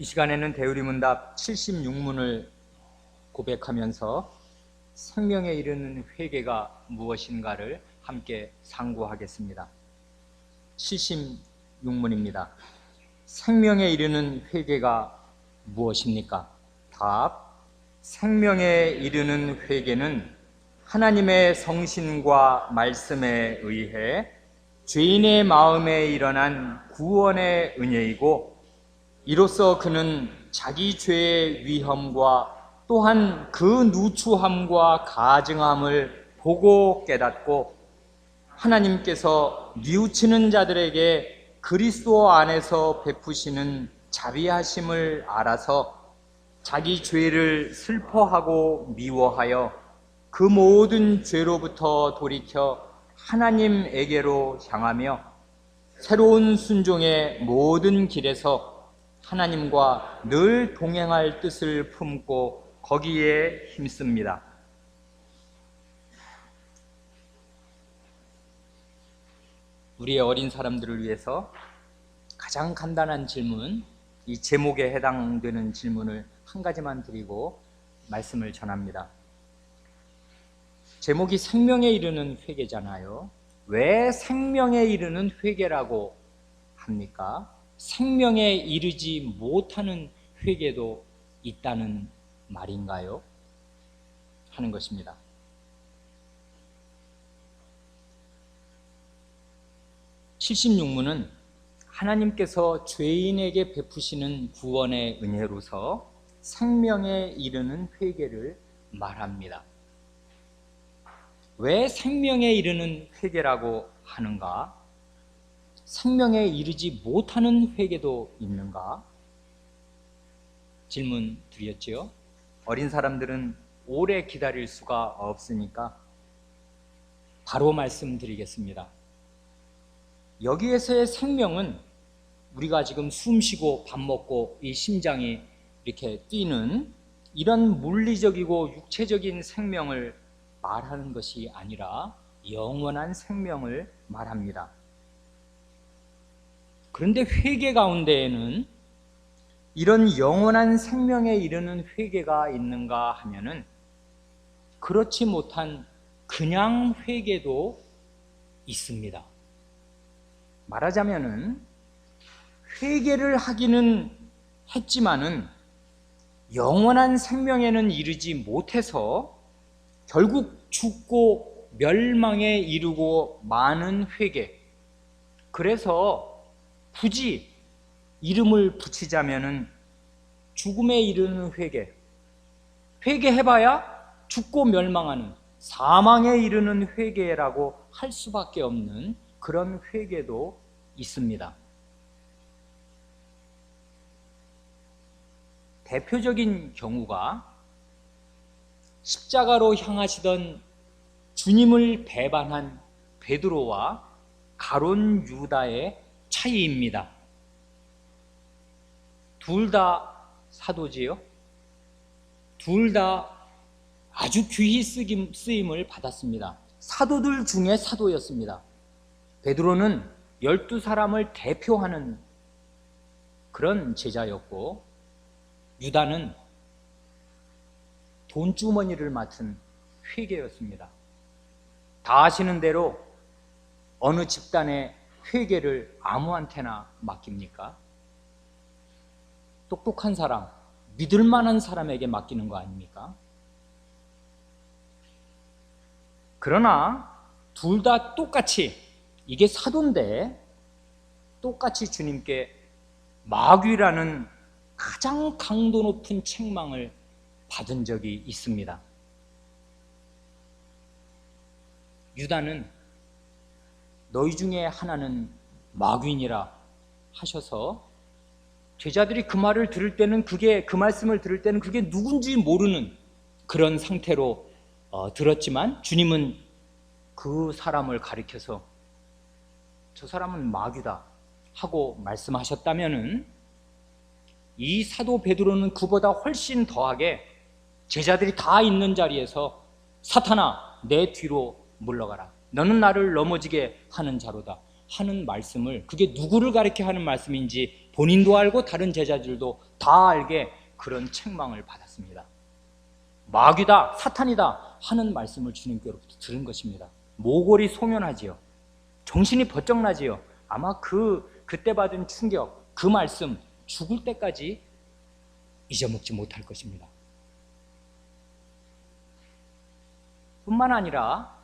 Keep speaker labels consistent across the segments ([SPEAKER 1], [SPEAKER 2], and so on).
[SPEAKER 1] 이 시간에는 대우리문답 76문을 고백하면서 생명에 이르는 회개가 무엇인가를 함께 상고하겠습니다. 76문입니다. 생명에 이르는 회개가 무엇입니까? 답: 생명에 이르는 회개는 하나님의 성신과 말씀에 의해 죄인의 마음에 일어난 구원의 은혜이고, 이로써 그는 자기 죄의 위험과 또한 그 누추함과 가증함을 보고 깨닫고, 하나님께서 뉘우치는 자들에게 그리스도 안에서 베푸시는 자비하심을 알아서 자기 죄를 슬퍼하고 미워하여 그 모든 죄로부터 돌이켜 하나님에게로 향하며 새로운 순종의 모든 길에서 하나님과 늘 동행할 뜻을 품고 거기에 힘씁니다. 우리의 어린 사람들을 위해서 가장 간단한 질문, 이 제목에 해당되는 질문을 한 가지만 드리고 말씀을 전합니다. 제목이 생명에 이르는 회개잖아요. 왜 생명에 이르는 회개라고 합니까? 생명에 이르지 못하는 회개도 있다는 말인가요? 하는 것입니다. (76문은) 하나님께서 죄인에게 베푸시는 구원의 은혜로서 생명에 이르는 회개를 말합니다. 왜 생명에 이르는 회개라고 하는가? 생명에 이르지 못하는 회개도 있는가? 질문 드렸지요. 어린 사람들은 오래 기다릴 수가 없으니까 바로 말씀드리겠습니다. 여기에서의 생명은 우리가 지금 숨 쉬고 밥 먹고 이 심장이 이렇게 뛰는 이런 물리적이고 육체적인 생명을 말하는 것이 아니라 영원한 생명을 말합니다. 그런데 회개 가운데에는 이런 영원한 생명에 이르는 회개가 있는가 하면은 그렇지 못한 그냥 회개도 있습니다. 말하자면은 회개를 하기는 했지만은 영원한 생명에는 이르지 못해서 결국 죽고 멸망에 이르고 마는 회개. 그래서 굳이 이름을 붙이자면은 죽음에 이르는 회개. 회개해봐야 죽고 멸망하는 사망에 이르는 회개라고 할 수밖에 없는 그런 회개도 있습니다. 대표적인 경우가 십자가로 향하시던 주님을 배반한 베드로와 가룟 유다의 차이입니다. 둘 다 사도지요. 둘 다 아주 귀히 쓰임을 받았습니다. 사도들 중에 사도였습니다. 베드로는 12사람을 대표하는 그런 제자였고, 유다는 돈주머니를 맡은 회계였습니다. 다 아시는 대로 어느 집단의 회계를 아무한테나 맡깁니까? 똑똑한 사람, 믿을 만한 사람에게 맡기는 거 아닙니까? 그러나 둘 다 똑같이, 이게 사도인데 똑같이 주님께 마귀라는 가장 강도 높은 책망을 받은 적이 있습니다. 유다는 너희 중에 하나는 마귀니라 하셔서 제자들이 그 말을 들을 때는 그 말씀을 들을 때는 그게 누군지 모르는 그런 상태로 들었지만, 주님은 그 사람을 가리켜서 저 사람은 마귀다 하고 말씀하셨다면은 이 사도 베드로는 그보다 훨씬 더하게 제자들이 다 있는 자리에서 사탄아 내 뒤로 물러가라, 너는 나를 넘어지게 하는 자로다, 하는 말씀을, 그게 누구를 가리켜 하는 말씀인지 본인도 알고 다른 제자들도 다 알게 그런 책망을 받았습니다. 마귀다, 사탄이다 하는 말씀을 주님께로부터 들은 것입니다. 모골이 소면하지요. 정신이 번쩍 나지요. 아마 그때 받은 충격, 그 말씀 죽을 때까지 잊어먹지 못할 것입니다. 뿐만 아니라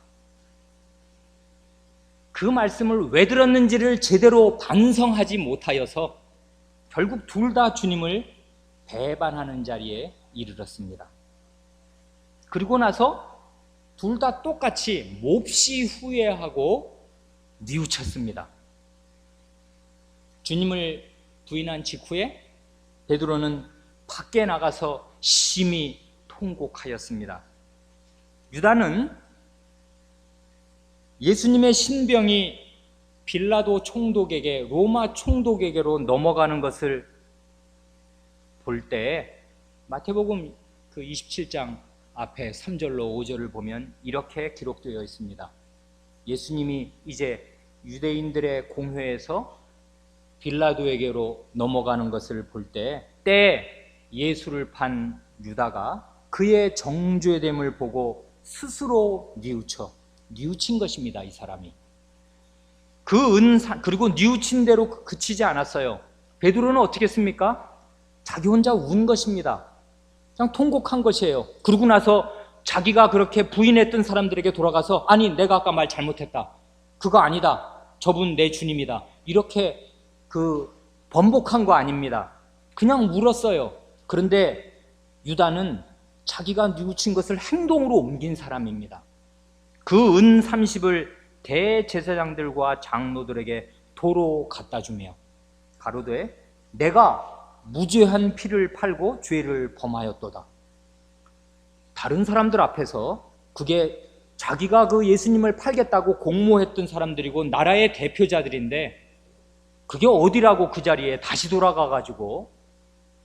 [SPEAKER 1] 그 말씀을 왜 들었는지를 제대로 반성하지 못하여서 결국 둘 다 주님을 배반하는 자리에 이르렀습니다. 그리고 나서 둘 다 똑같이 몹시 후회하고 뉘우쳤습니다. 주님을 부인한 직후에 베드로는 밖에 나가서 심히 통곡하였습니다. 유다는 예수님의 신병이 빌라도 총독에게, 로마 총독에게로 넘어가는 것을 볼 때 마태복음 그 27장 앞에 3절로 5절을 보면 이렇게 기록되어 있습니다. 예수님이 이제 유대인들의 공회에서 빌라도에게로 넘어가는 것을 볼 때 예수를 판 유다가 그의 정죄됨을 보고 스스로 뉘우친 것입니다. 이 사람이. 그리고 뉘우친 대로 그치지 않았어요. 베드로는 어떻게 했습니까? 자기 혼자 운 것입니다. 그냥 통곡한 것이에요. 그러고 나서 자기가 그렇게 부인했던 사람들에게 돌아가서, 아니 내가 아까 말 잘못했다, 그거 아니다, 저분 내 주님이다, 이렇게 번복한 거 아닙니다. 그냥 울었어요. 그런데 유다는 자기가 뉘우친 것을 행동으로 옮긴 사람입니다. 그 은 30을 대제사장들과 장로들에게 도로 갖다 주며 가로되 내가 무죄한 피를 팔고 죄를 범하였도다. 다른 사람들 앞에서, 그게 자기가 그 예수님을 팔겠다고 공모했던 사람들이고 나라의 대표자들인데, 그게 어디라고 그 자리에 다시 돌아가가지고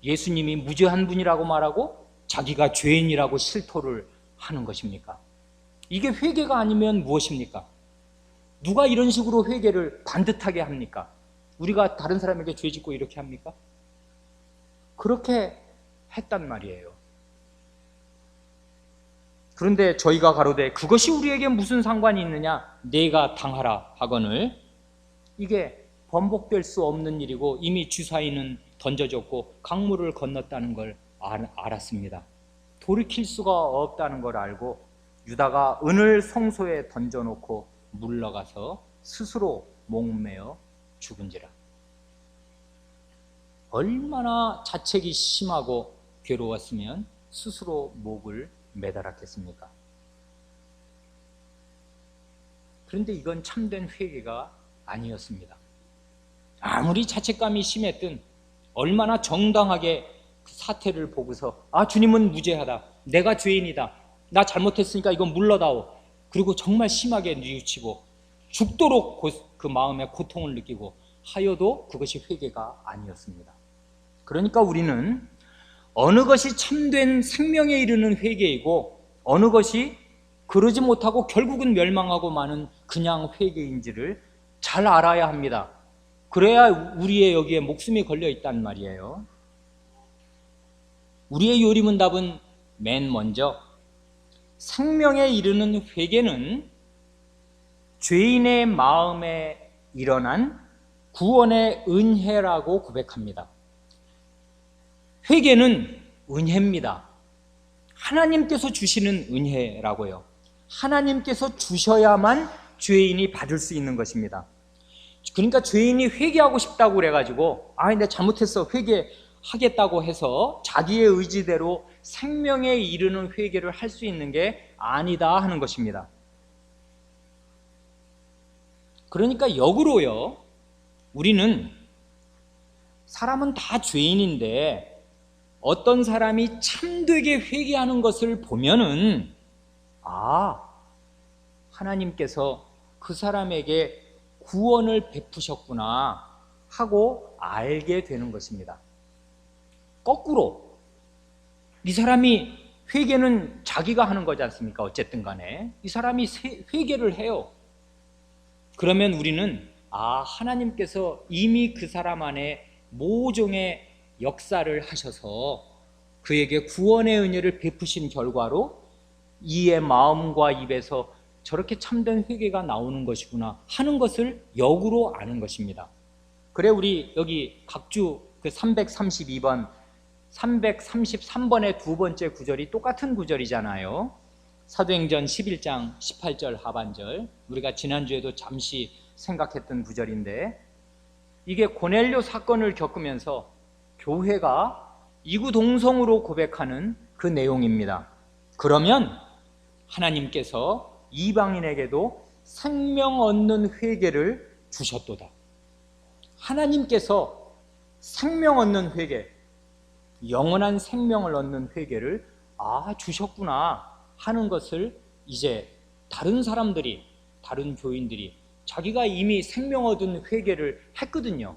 [SPEAKER 1] 예수님이 무죄한 분이라고 말하고 자기가 죄인이라고 실토를 하는 것입니까? 이게 회개가 아니면 무엇입니까? 누가 이런 식으로 회개를 반듯하게 합니까? 우리가 다른 사람에게 죄 짓고 이렇게 합니까? 그렇게 했단 말이에요. 그런데 저희가 가로되 그것이 우리에게 무슨 상관이 있느냐, 네가 당하라 하거늘, 이게 번복될 수 없는 일이고 이미 주사위는 던져졌고 강물을 건넜다는 걸 알았습니다. 돌이킬 수가 없다는 걸 알고 유다가 은을 성소에 던져놓고 물러가서 스스로 목매어 죽은지라. 얼마나 자책이 심하고 괴로웠으면 스스로 목을 매달았겠습니까? 그런데 이건 참된 회개가 아니었습니다. 아무리 자책감이 심했든, 얼마나 정당하게 그 사태를 보고서 주님은 무죄하다, 내가 죄인이다, 나 잘못했으니까 이건 물러다오, 그리고 정말 심하게 뉘우치고 죽도록 그 마음에 고통을 느끼고 하여도 그것이 회개가 아니었습니다. 그러니까 우리는 어느 것이 참된 생명에 이르는 회개이고 어느 것이 그러지 못하고 결국은 멸망하고 마는 그냥 회개인지를 잘 알아야 합니다. 그래야 우리의 여기에 목숨이 걸려 있단 말이에요. 우리의 요리문답은 맨 먼저 생명에 이르는 회개는 죄인의 마음에 일어난 구원의 은혜라고 고백합니다. 회개는 은혜입니다. 하나님께서 주시는 은혜라고요. 하나님께서 주셔야만 죄인이 받을 수 있는 것입니다. 그러니까 죄인이 회개하고 싶다고 그래가지고 내가 잘못했어, 회개하겠다고 해서 자기의 의지대로 생명에 이르는 회개를 할 수 있는 게 아니다 하는 것입니다. 그러니까 역으로요, 우리는 사람은 다 죄인인데 어떤 사람이 참되게 회개하는 것을 보면은 하나님께서 그 사람에게 구원을 베푸셨구나 하고 알게 되는 것입니다. 거꾸로 이 사람이, 회개는 자기가 하는 거지 않습니까? 어쨌든 간에 이 사람이 회개를 해요. 그러면 우리는 하나님께서 이미 그 사람 안에 모종의 역사를 하셔서 그에게 구원의 은혜를 베푸신 결과로 이의 마음과 입에서 저렇게 참된 회개가 나오는 것이구나 하는 것을 역으로 아는 것입니다. 그래 우리 여기 각주 그 332번 333번의 두 번째 구절이 똑같은 구절이잖아요. 사도행전 11장 18절 하반절, 우리가 지난주에도 잠시 생각했던 구절인데, 이게 고넬료 사건을 겪으면서 교회가 이구동성으로 고백하는 그 내용입니다. 그러면 하나님께서 이방인에게도 생명 얻는 회개를 주셨도다. 하나님께서 생명 얻는 회개, 영원한 생명을 얻는 회개를 주셨구나 하는 것을 이제 다른 사람들이, 다른 교인들이 자기가 이미 생명 얻은 회개를 했거든요.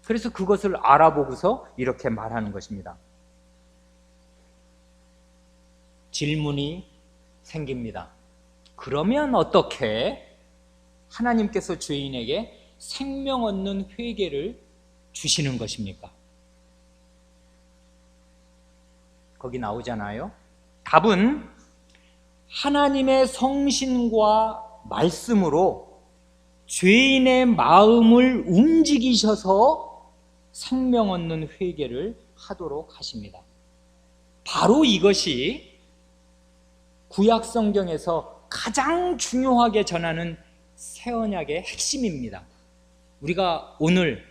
[SPEAKER 1] 그래서 그것을 알아보고서 이렇게 말하는 것입니다. 질문이 생깁니다. 그러면 어떻게 하나님께서 죄인에게 생명 얻는 회개를 주시는 것입니까? 거기 나오잖아요. 답은 하나님의 성신과 말씀으로 죄인의 마음을 움직이셔서 생명 얻는 회개를 하도록 하십니다. 바로 이것이 구약 성경에서 가장 중요하게 전하는 새 언약의 핵심입니다. 우리가 오늘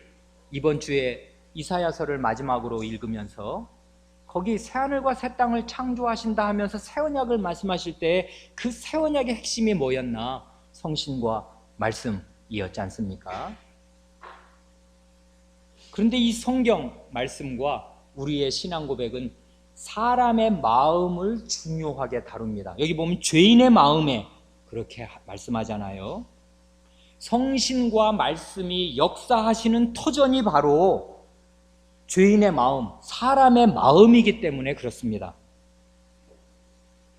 [SPEAKER 1] 이번 주에 이사야서를 마지막으로 읽으면서 거기 새하늘과 새 땅을 창조하신다 하면서 새 언약을 말씀하실 때 그 새 언약의 핵심이 뭐였나? 성신과 말씀이었지 않습니까? 그런데 이 성경 말씀과 우리의 신앙 고백은 사람의 마음을 중요하게 다룹니다. 여기 보면 죄인의 마음에 그렇게 말씀하잖아요. 성신과 말씀이 역사하시는 터전이 바로 죄인의 마음, 사람의 마음이기 때문에 그렇습니다.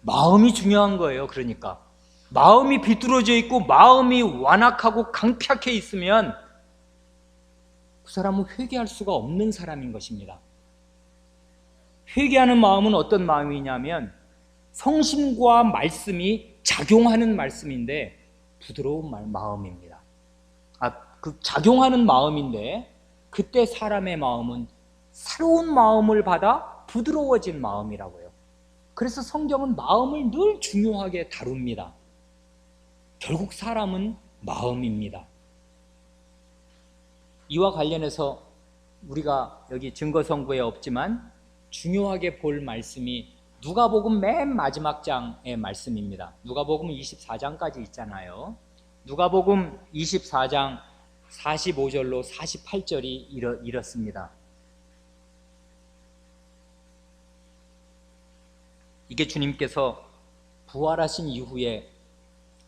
[SPEAKER 1] 마음이 중요한 거예요. 그러니까 마음이 비뚤어져 있고 마음이 완악하고 강팍해 있으면 그 사람은 회개할 수가 없는 사람인 것입니다. 회개하는 마음은 어떤 마음이냐면 성신과 말씀이 작용하는 말씀인데 부드러운 마음입니다. 그 작용하는 마음인데 그때 사람의 마음은 새로운 마음을 받아 부드러워진 마음이라고요. 그래서 성경은 마음을 늘 중요하게 다룹니다. 결국 사람은 마음입니다. 이와 관련해서 우리가 여기 증거성구에 없지만 중요하게 볼 말씀이 누가복음 맨 마지막 장의 말씀입니다. 누가복음 24장까지 있잖아요. 누가복음 24장 45절로 48절이 이렇습니다. 이게 주님께서 부활하신 이후에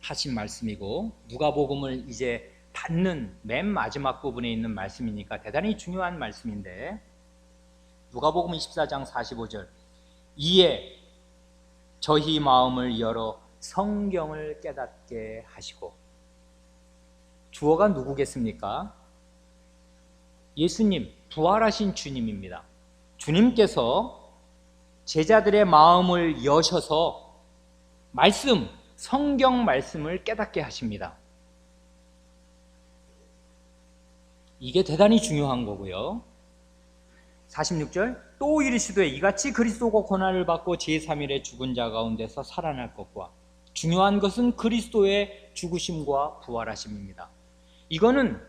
[SPEAKER 1] 하신 말씀이고 누가복음을 이제 닫는 맨 마지막 부분에 있는 말씀이니까 대단히 중요한 말씀인데, 누가복음 24장 45절, 이에 저희 마음을 열어 성경을 깨닫게 하시고. 주어가 누구겠습니까? 예수님, 부활하신 주님입니다. 주님께서 제자들의 마음을 여셔서 말씀, 성경 말씀을 깨닫게 하십니다. 이게 대단히 중요한 거고요. 46절, 또 이르시되 이같이 그리스도가 고난을 받고 제3일에 죽은 자 가운데서 살아날 것과, 중요한 것은 그리스도의 죽으심과 부활하심입니다. 이거는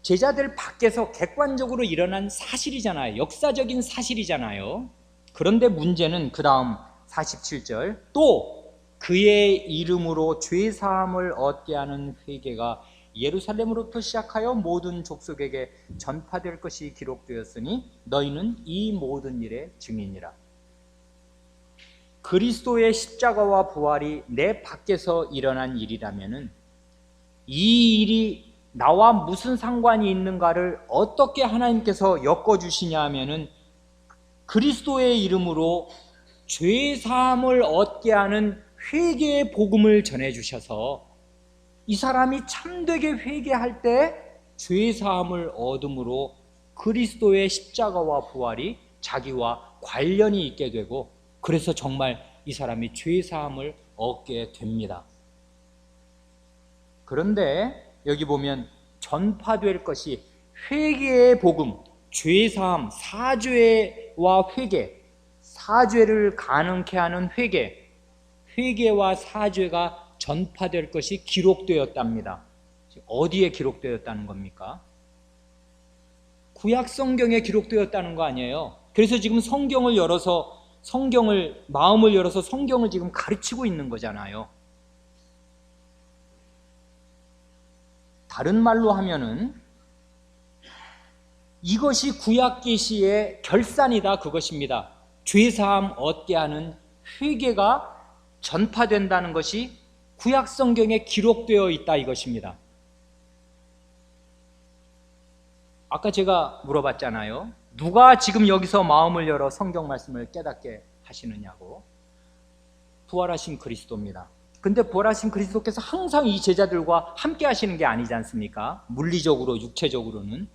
[SPEAKER 1] 제자들 밖에서 객관적으로 일어난 사실이잖아요. 역사적인 사실이잖아요. 그런데 문제는 그 다음 47절, 또 그의 이름으로 죄사함을 얻게 하는 회개가 예루살렘으로부터 시작하여 모든 족속에게 전파될 것이 기록되었으니 너희는 이 모든 일의 증인이라. 그리스도의 십자가와 부활이 내 밖에서 일어난 일이라면은 이 일이 나와 무슨 상관이 있는가를 어떻게 하나님께서 엮어주시냐 하면은 그리스도의 이름으로 죄사함을 얻게 하는 회개의 복음을 전해주셔서 이 사람이 참되게 회개할 때 죄 사함을 얻음으로 그리스도의 십자가와 부활이 자기와 관련이 있게 되고, 그래서 정말 이 사람이 죄 사함을 얻게 됩니다. 그런데 여기 보면 전파될 것이 회개의 복음, 죄 사함, 사죄와 회개, 사죄를 가능케 하는 회개와 사죄가 전파될 것이 기록되었답니다. 어디에 기록되었다는 겁니까? 구약 성경에 기록되었다는 거 아니에요. 그래서 지금 마음을 열어서 성경을 지금 가르치고 있는 거잖아요. 다른 말로 하면은 이것이 구약 계시의 결산이다, 그것입니다. 죄사함 얻게 하는 회개가 전파된다는 것이 구약 성경에 기록되어 있다, 이것입니다. 아까 제가 물어봤잖아요. 누가 지금 여기서 마음을 열어 성경 말씀을 깨닫게 하시느냐고. 부활하신 그리스도입니다. 근데 부활하신 그리스도께서 항상 이 제자들과 함께 하시는 게 아니지 않습니까? 물리적으로, 육체적으로는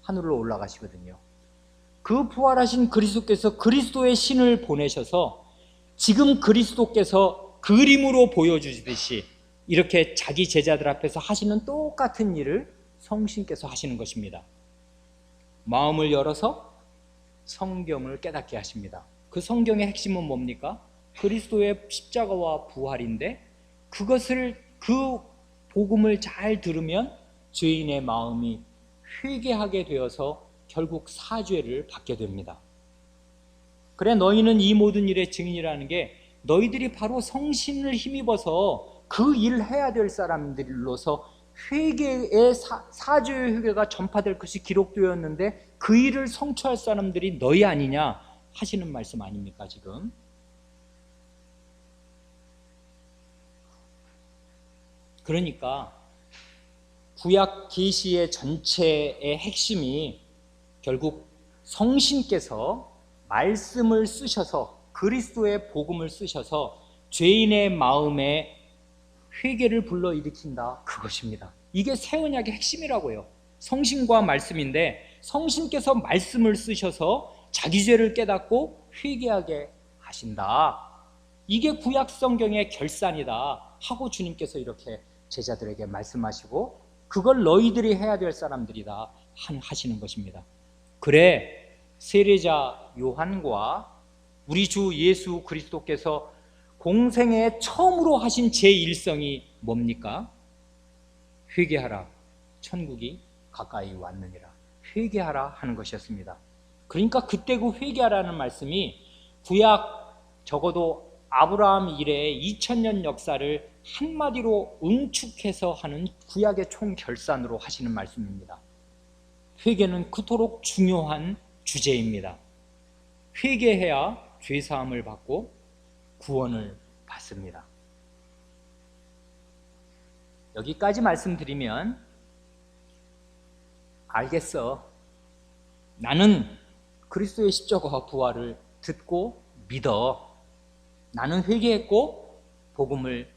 [SPEAKER 1] 하늘로 올라가시거든요. 그 부활하신 그리스도께서 그리스도의 신을 보내셔서 지금 그리스도께서 그림으로 보여주시듯이 이렇게 자기 제자들 앞에서 하시는 똑같은 일을 성신께서 하시는 것입니다. 마음을 열어서 성경을 깨닫게 하십니다. 그 성경의 핵심은 뭡니까? 그리스도의 십자가와 부활인데, 그 복음을 잘 들으면 죄인의 마음이 회개하게 되어서 결국 사죄를 받게 됩니다. 그래, 너희는 이 모든 일의 증인이라는 게, 너희들이 바로 성신을 힘입어서 그 일을 해야 될 사람들로서 회개의 사죄의 회개가 전파될 것이 기록되었는데 그 일을 성취할 사람들이 너희 아니냐 하시는 말씀 아닙니까 지금? 그러니까 구약 계시의 전체의 핵심이 결국 성신께서 말씀을 쓰셔서, 그리스도의 복음을 쓰셔서 죄인의 마음에 회개를 불러일으킨다, 그것입니다. 이게 새 언약의 핵심이라고요. 성신과 말씀인데, 성신께서 말씀을 쓰셔서 자기 죄를 깨닫고 회개하게 하신다, 이게 구약 성경의 결산이다 하고 주님께서 이렇게 제자들에게 말씀하시고, 그걸 너희들이 해야 될 사람들이다 하시는 것입니다. 그래, 세례자 요한과 우리 주 예수 그리스도께서 공생에 처음으로 하신 제1성이 뭡니까? 회개하라, 천국이 가까이 왔느니라. 회개하라 하는 것이었습니다. 그러니까 그때 그 회개하라는 말씀이 구약, 적어도 아브라함 이래의 2000년 역사를 한마디로 응축해서 하는 구약의 총결산으로 하시는 말씀입니다. 회개는 그토록 중요한 주제입니다. 회개해야 죄사함을 받고 구원을 받습니다. 여기까지 말씀드리면, 알겠어, 나는 그리스도의 십자가와 부활을 듣고 믿어, 나는 회개했고 복음을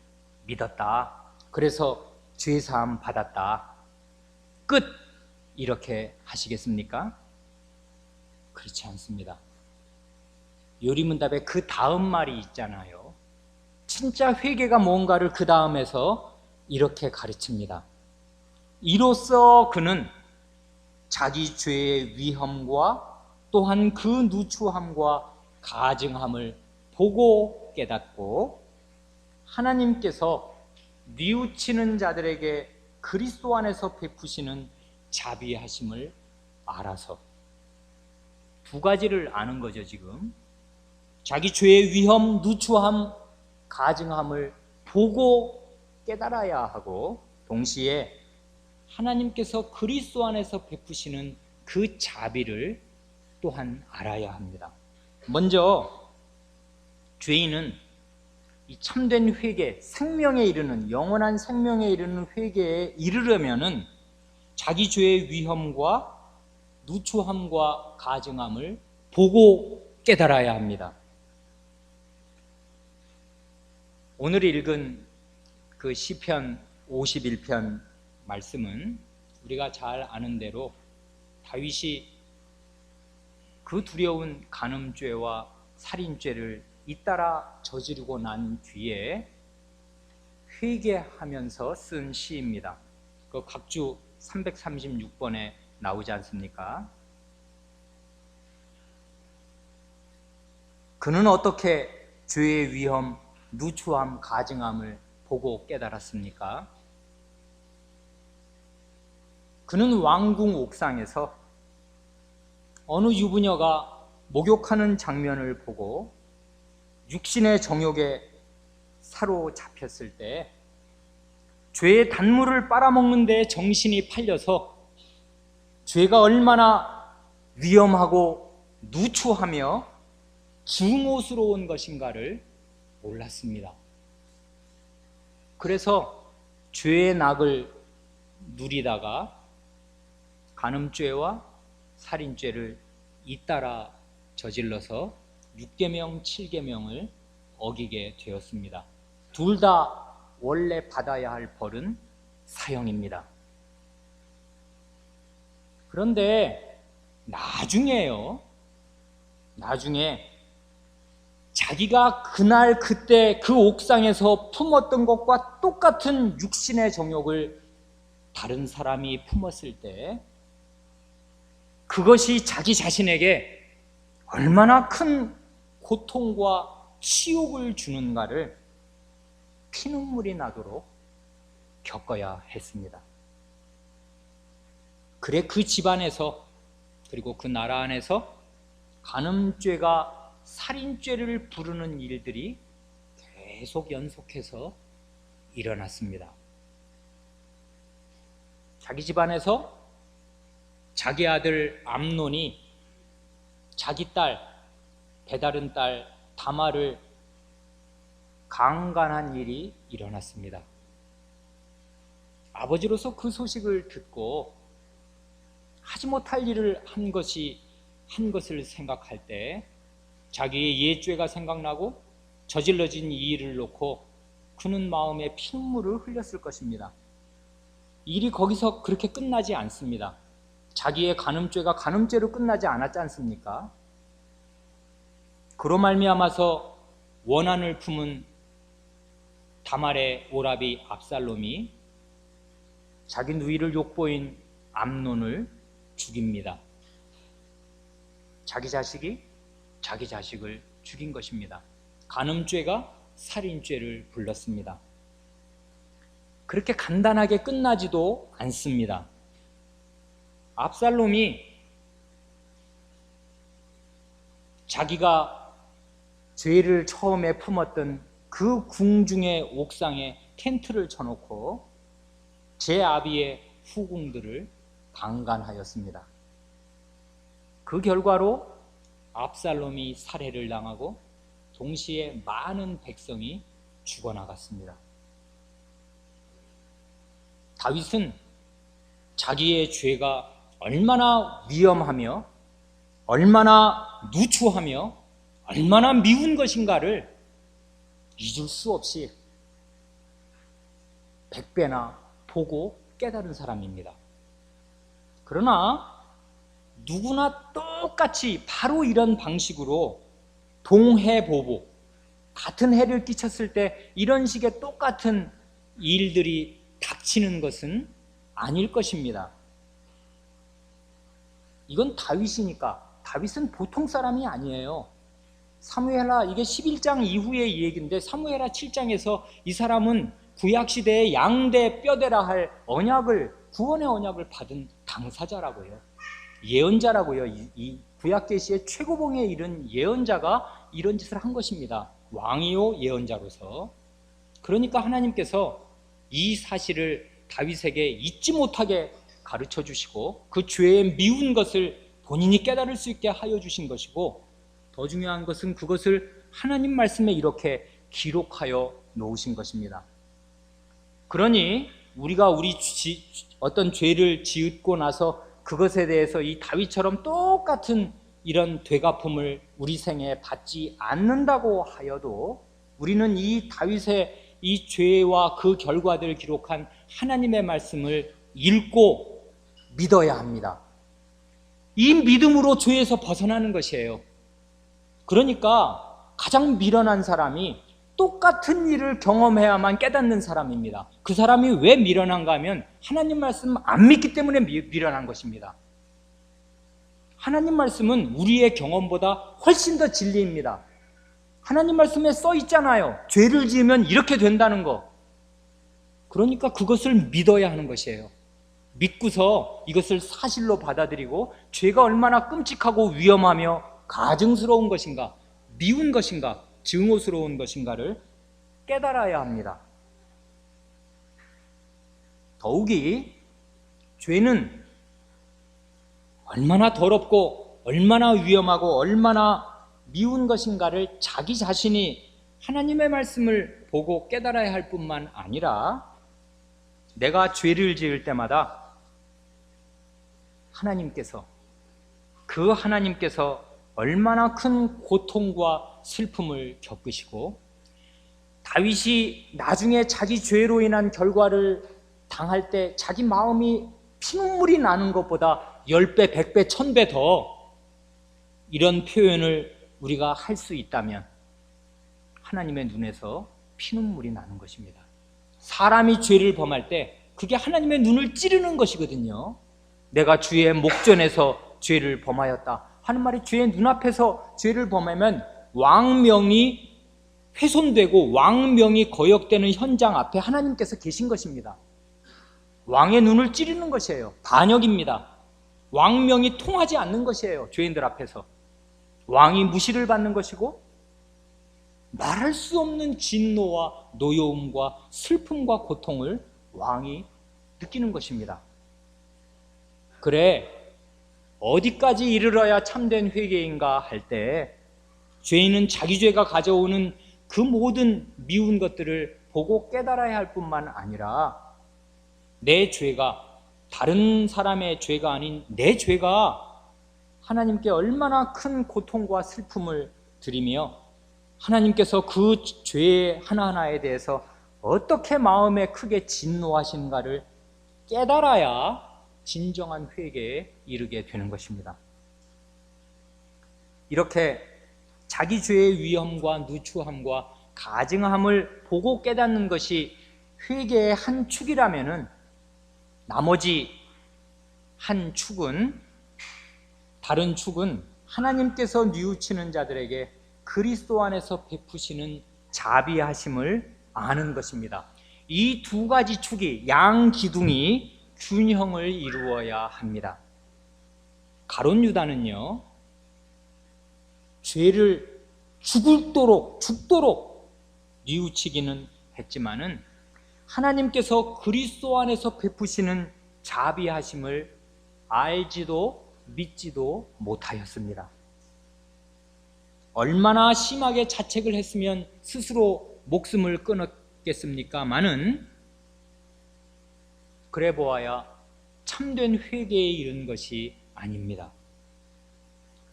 [SPEAKER 1] 믿었다, 그래서 죄사함 받았다, 끝, 이렇게 하시겠습니까? 그렇지 않습니다. 요리문답에 그 다음 말이 있잖아요. 진짜 회개가 뭔가를 그 다음에서 이렇게 가르칩니다. 이로써 그는 자기 죄의 위험과 또한 그 누추함과 가증함을 보고 깨닫고, 하나님께서 뉘우치는 자들에게 그리스도 안에서 베푸시는 자비하심을 알아서, 두 가지를 아는 거죠 지금. 자기 죄의 위험, 누추함, 가증함을 보고 깨달아야 하고, 동시에 하나님께서 그리스도 안에서 베푸시는 그 자비를 또한 알아야 합니다. 먼저 죄인은 이 참된 회개, 생명에 이르는, 영원한 생명에 이르는 회개에 이르려면은 자기 죄의 위험과 누추함과 가증함을 보고 깨달아야 합니다. 오늘 읽은 그 시편 51편 말씀은 우리가 잘 아는 대로 다윗이 그 두려운 간음죄와 살인죄를 잇따라 저지르고 난 뒤에 회개하면서 쓴 시입니다. 그 각주 336번에 나오지 않습니까? 그는 어떻게 죄의 위험, 누추함, 가증함을 보고 깨달았습니까? 그는 왕궁 옥상에서 어느 유부녀가 목욕하는 장면을 보고 육신의 정욕에 사로잡혔을 때 죄의 단물을 빨아먹는 데 정신이 팔려서 죄가 얼마나 위험하고 누추하며 중오스러운 것인가를 몰랐습니다. 그래서 죄의 낙을 누리다가 간음죄와 살인죄를 잇따라 저질러서 6계명, 7계명을 어기게 되었습니다. 둘 다 원래 받아야 할 벌은 사형입니다. 그런데 나중에 자기가 그날 그때 그 옥상에서 품었던 것과 똑같은 육신의 정욕을 다른 사람이 품었을 때 그것이 자기 자신에게 얼마나 큰 고통과 치욕을 주는가를 피눈물이 나도록 겪어야 했습니다. 그래 그 집안에서 그리고 그 나라 안에서 간음죄가 살인죄를 부르는 일들이 계속 연속해서 일어났습니다. 자기 집안에서 자기 아들 암논이 자기 딸, 배다른 딸 다말을 강간한 일이 일어났습니다. 아버지로서 그 소식을 듣고 하지 못할 일을 한 것을 생각할 때 자기의 옛죄가 생각나고 저질러진 이 일을 놓고 그는 마음에 피눈물을 흘렸을 것입니다. 일이 거기서 그렇게 끝나지 않습니다. 자기의 간음죄가 간음죄로 끝나지 않았지 않습니까? 그로 말미암아서 원한을 품은 다말의 오라비 압살롬이 자기 누이를 욕보인 암논을 죽입니다. 자기 자식이 자기 자식을 죽인 것입니다. 간음죄가 살인죄를 불렀습니다. 그렇게 간단하게 끝나지도 않습니다. 압살롬이 자기가 죄를 처음에 품었던 그 궁중의 옥상에 텐트를 쳐놓고 제 아비의 후궁들을 강간하였습니다. 그 결과로 압살롬이 살해를 당하고 동시에 많은 백성이 죽어나갔습니다. 다윗은 자기의 죄가 얼마나 위험하며 얼마나 누추하며 얼마나 미운 것인가를 잊을 수 없이 100배나 보고 깨달은 사람입니다. 그러나 누구나 똑같이 바로 이런 방식으로 동해보복, 같은 해를 끼쳤을 때 이런 식의 똑같은 일들이 닥치는 것은 아닐 것입니다. 이건 다윗이니까. 다윗은 보통 사람이 아니에요. 사무엘하 이게 11장 이후의 얘기인데 사무엘하 7장에서 이 사람은 구약시대의 양대 뼈대라 할 언약을, 구원의 언약을 받은 당사자라고요. 예언자라고요. 이 구약계시의 최고봉에 이른 예언자가 이런 짓을 한 것입니다. 왕이요 예언자로서. 그러니까 하나님께서 이 사실을 다윗에게 잊지 못하게 가르쳐 주시고 그 죄의 미운 것을 본인이 깨달을 수 있게 하여 주신 것이고, 더 중요한 것은 그것을 하나님 말씀에 이렇게 기록하여 놓으신 것입니다. 그러니 우리가 어떤 죄를 지었고 나서 그것에 대해서 이 다윗처럼 똑같은 이런 되갚음을 우리 생에 받지 않는다고 하여도 우리는 이 다윗의 이 죄와 그 결과들을 기록한 하나님의 말씀을 읽고 믿어야 합니다. 이 믿음으로 죄에서 벗어나는 것이에요. 그러니까 가장 미련한 사람이 똑같은 일을 경험해야만 깨닫는 사람입니다. 그 사람이 왜 미련한가 하면 하나님 말씀 안 믿기 때문에 미련한 것입니다. 하나님 말씀은 우리의 경험보다 훨씬 더 진리입니다. 하나님 말씀에 써 있잖아요. 죄를 지으면 이렇게 된다는 거. 그러니까 그것을 믿어야 하는 것이에요. 믿고서 이것을 사실로 받아들이고 죄가 얼마나 끔찍하고 위험하며 가증스러운 것인가, 미운 것인가, 증오스러운 것인가를 깨달아야 합니다. 더욱이 죄는 얼마나 더럽고 얼마나 위험하고 얼마나 미운 것인가를 자기 자신이 하나님의 말씀을 보고 깨달아야 할 뿐만 아니라 내가 죄를 지을 때마다 그 하나님께서 얼마나 큰 고통과 슬픔을 겪으시고 다윗이 나중에 자기 죄로 인한 결과를 당할 때 자기 마음이 피눈물이 나는 것보다 10배, 100배, 1000배 더 이런 표현을 우리가 할 수 있다면 하나님의 눈에서 피눈물이 나는 것입니다. 사람이 죄를 범할 때 그게 하나님의 눈을 찌르는 것이거든요. 내가 주의 목전에서 죄를 범하였다 하는 말이 주의 눈앞에서 죄를 범하면 왕명이 훼손되고 왕명이 거역되는 현장 앞에 하나님께서 계신 것입니다. 왕의 눈을 찌르는 것이에요. 반역입니다. 왕명이 통하지 않는 것이에요. 죄인들 앞에서 왕이 무시를 받는 것이고 말할 수 없는 진노와 노여움과 슬픔과 고통을 왕이 느끼는 것입니다. 그래, 어디까지 이르러야 참된 회개인가 할 때 죄인은 자기 죄가 가져오는 그 모든 미운 것들을 보고 깨달아야 할 뿐만 아니라 내 죄가 다른 사람의 죄가 아닌 내 죄가 하나님께 얼마나 큰 고통과 슬픔을 드리며 하나님께서 그 죄 하나하나에 대해서 어떻게 마음에 크게 진노하시는가를 깨달아야 진정한 회개에 이르게 되는 것입니다. 이렇게 자기 죄의 위험과 누추함과 가증함을 보고 깨닫는 것이 회개의 한 축이라면은 나머지 한 축은, 다른 축은 하나님께서 뉘우치는 자들에게 그리스도 안에서 베푸시는 자비하심을 아는 것입니다. 이 두 가지 축이, 양기둥이 균형을 이루어야 합니다. 가룟 유다는요, 죄를 죽도록 뉘우치기는 했지만은 하나님께서 그리스도 안에서 베푸시는 자비하심을 알지도 믿지도 못하였습니다. 얼마나 심하게 자책을 했으면 스스로 목숨을 끊었겠습니까마는 그래 보아야 참된 회개에 이른 것이 아닙니다.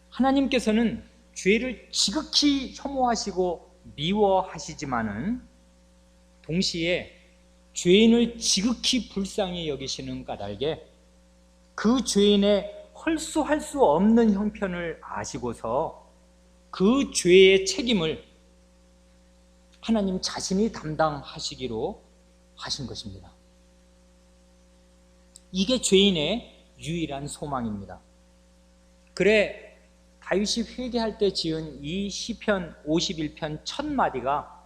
[SPEAKER 1] 하나님께서는 죄를 지극히 혐오하시고 미워하시지만은 동시에 죄인을 지극히 불쌍히 여기시는 까닭에 그 죄인의 헐수할 수 없는 형편을 아시고서 그 죄의 책임을 하나님 자신이 담당하시기로 하신 것입니다. 이게 죄인의 유일한 소망입니다. 그래 다윗이 회개할 때 지은 이 시편 51편 첫 마디가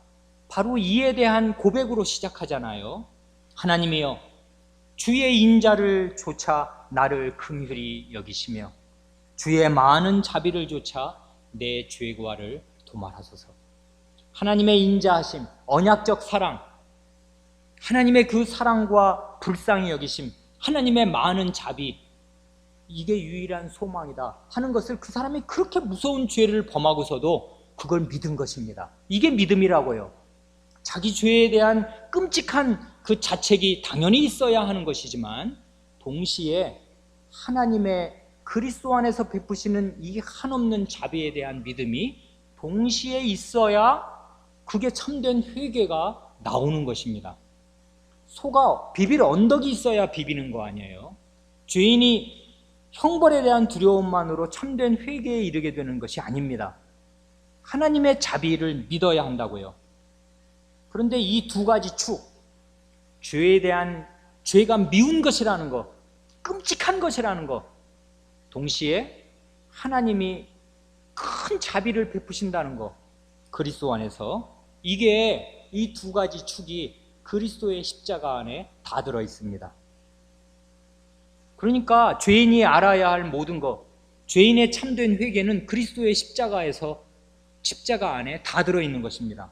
[SPEAKER 1] 바로 이에 대한 고백으로 시작하잖아요. 하나님이여 주의 인자를 조차 나를 긍휼히 여기시며 주의 많은 자비를 조차 내 죄과를 도말하소서. 하나님의 인자하심, 언약적 사랑, 하나님의 그 사랑과 불쌍히 여기심, 하나님의 많은 자비, 이게 유일한 소망이다 하는 것을 그 사람이 그렇게 무서운 죄를 범하고서도 그걸 믿은 것입니다. 이게 믿음이라고요. 자기 죄에 대한 끔찍한 그 자책이 당연히 있어야 하는 것이지만 동시에 하나님의 그리스도 안에서 베푸시는 이 한없는 자비에 대한 믿음이 동시에 있어야 그게 참된 회개가 나오는 것입니다. 소가 비빌 언덕이 있어야 비비는 거 아니에요. 죄인이 형벌에 대한 두려움만으로 참된 회개에 이르게 되는 것이 아닙니다. 하나님의 자비를 믿어야 한다고요. 그런데 이 두 가지 축, 죄에 대한 죄가 미운 것이라는 것, 끔찍한 것이라는 것, 동시에 하나님이 큰 자비를 베푸신다는 것, 그리스도 안에서, 이게 이 두 가지 축이 그리스도의 십자가 안에 다 들어 있습니다. 그러니까 죄인이 알아야 할 모든 것, 죄인의 참된 회개는 그리스도의 십자가 안에 다 들어 있는 것입니다.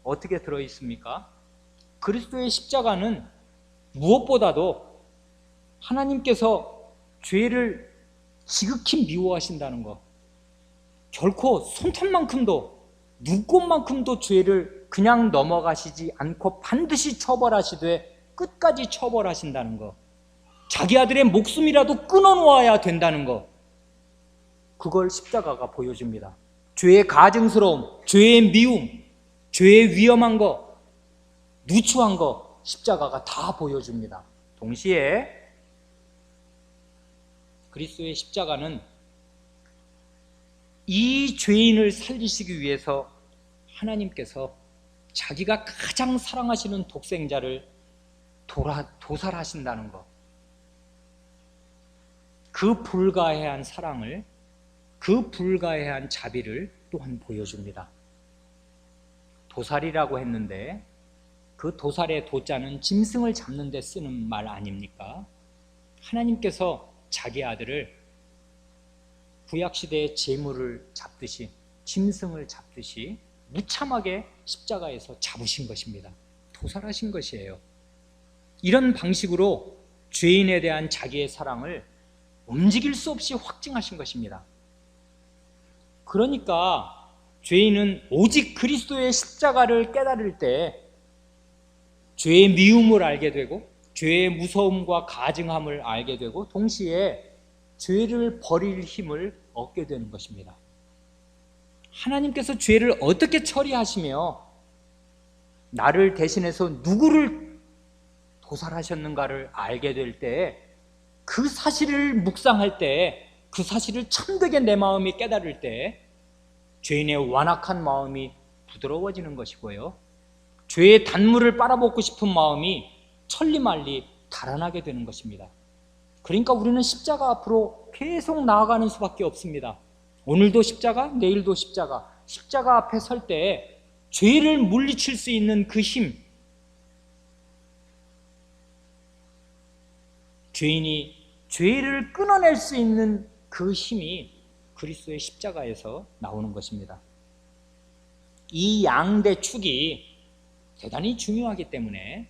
[SPEAKER 1] 어떻게 들어 있습니까? 그리스도의 십자가는 무엇보다도 하나님께서 죄를 지극히 미워하신다는 것, 결코 손톱만큼도, 눈곱만큼도 죄를 그냥 넘어가시지 않고 반드시 처벌하시되 끝까지 처벌하신다는 것, 자기 아들의 목숨이라도 끊어놓아야 된다는 것, 그걸 십자가가 보여줍니다. 죄의 가증스러움, 죄의 미움, 죄의 위험한 것, 누추한 것, 십자가가 다 보여줍니다. 동시에 그리스도의 십자가는 이 죄인을 살리시기 위해서 하나님께서 자기가 가장 사랑하시는 독생자를 도살하신다는 것, 그 불가해한 사랑을, 그 불가해한 자비를 또한 보여줍니다. 도살이라고 했는데 그 도살의 도자는 짐승을 잡는 데 쓰는 말 아닙니까? 하나님께서 자기 아들을 구약시대의 제물을 잡듯이, 짐승을 잡듯이 무참하게 십자가에서 잡으신 것입니다. 도살하신 것이에요. 이런 방식으로 죄인에 대한 자기의 사랑을 움직일 수 없이 확증하신 것입니다. 그러니까 죄인은 오직 그리스도의 십자가를 깨달을 때 죄의 미움을 알게 되고 죄의 무서움과 가증함을 알게 되고 동시에 죄를 버릴 힘을 얻게 되는 것입니다. 하나님께서 죄를 어떻게 처리하시며 나를 대신해서 누구를 도살하셨는가를 알게 될 때, 그 사실을 묵상할 때, 그 사실을 참되게 내 마음이 깨달을 때 죄인의 완악한 마음이 부드러워지는 것이고요, 죄의 단물을 빨아먹고 싶은 마음이 천리말리 달아나게 되는 것입니다. 그러니까 우리는 십자가 앞으로 계속 나아가는 수밖에 없습니다. 오늘도 십자가, 내일도 십자가. 십자가 앞에 설 때 죄를 물리칠 수 있는 그 힘, 죄인이 죄를 끊어낼 수 있는 그 힘이 그리스도의 십자가에서 나오는 것입니다. 이 양대 축이 대단히 중요하기 때문에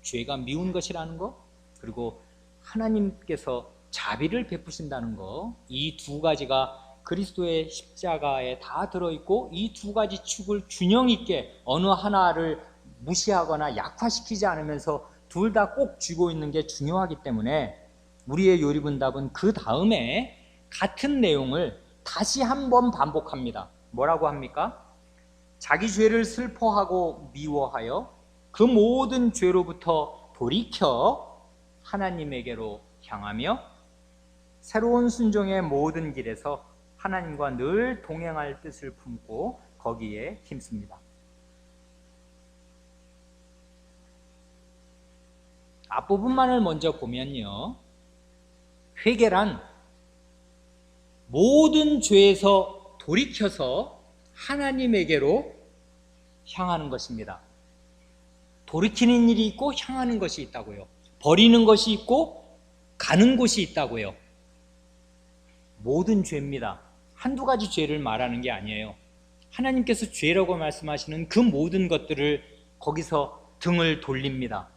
[SPEAKER 1] 죄가 미운 것이라는 것, 그리고 하나님께서 자비를 베푸신다는 것, 이 두 가지가 그리스도의 십자가에 다 들어있고, 이 두 가지 축을 균형 있게 어느 하나를 무시하거나 약화시키지 않으면서 둘 다 꼭 쥐고 있는 게 중요하기 때문에 우리의 요리분답은 그 다음에 같은 내용을 다시 한번 반복합니다. 뭐라고 합니까? 자기 죄를 슬퍼하고 미워하여 그 모든 죄로부터 돌이켜 하나님에게로 향하며 새로운 순종의 모든 길에서 하나님과 늘 동행할 뜻을 품고 거기에 힘씁니다. 앞부분만을 먼저 보면요, 회개란 모든 죄에서 돌이켜서 하나님에게로 향하는 것입니다. 돌이키는 일이 있고 향하는 것이 있다고요. 버리는 것이 있고 가는 곳이 있다고요. 모든 죄입니다. 한두 가지 죄를 말하는 게 아니에요. 하나님께서 죄라고 말씀하시는 그 모든 것들을 거기서 등을 돌립니다.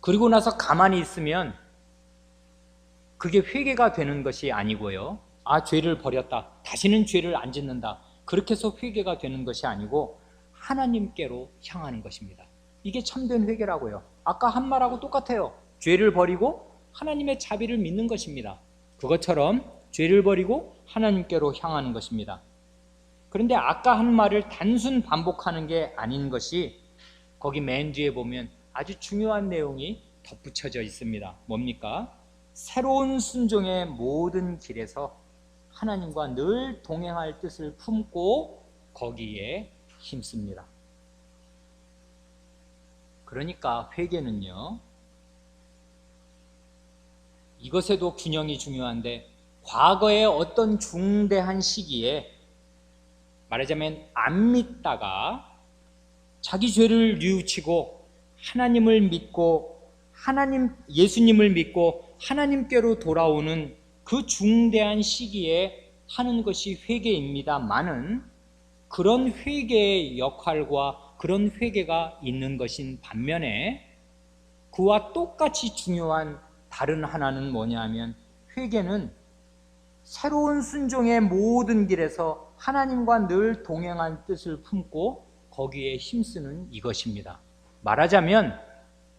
[SPEAKER 1] 그리고 나서 가만히 있으면 그게 회개가 되는 것이 아니고요, 아, 죄를 버렸다, 다시는 죄를 안 짓는다, 그렇게 해서 회개가 되는 것이 아니고 하나님께로 향하는 것입니다. 이게 참된 회개라고요. 아까 한 말하고 똑같아요. 죄를 버리고 하나님의 자비를 믿는 것입니다. 그것처럼 죄를 버리고 하나님께로 향하는 것입니다. 그런데 아까 한 말을 단순 반복하는 게 아닌 것이 거기 맨 뒤에 보면 아주 중요한 내용이 덧붙여져 있습니다. 뭡니까? 새로운 순종의 모든 길에서 하나님과 늘 동행할 뜻을 품고 거기에 힘씁니다. 그러니까 회개는요, 이것에도 균형이 중요한데, 과거의 어떤 중대한 시기에 말하자면 안 믿다가 자기 죄를 뉘우치고 하나님을 믿고 예수님을 믿고 하나님께로 돌아오는 그 중대한 시기에 하는 것이 회개입니다마는, 그런 회개의 역할과 그런 회개가 있는 것인 반면에 그와 똑같이 중요한 다른 하나는 뭐냐 하면, 회개는 새로운 순종의 모든 길에서 하나님과 늘 동행한 뜻을 품고 거기에 힘쓰는 이것입니다. 말하자면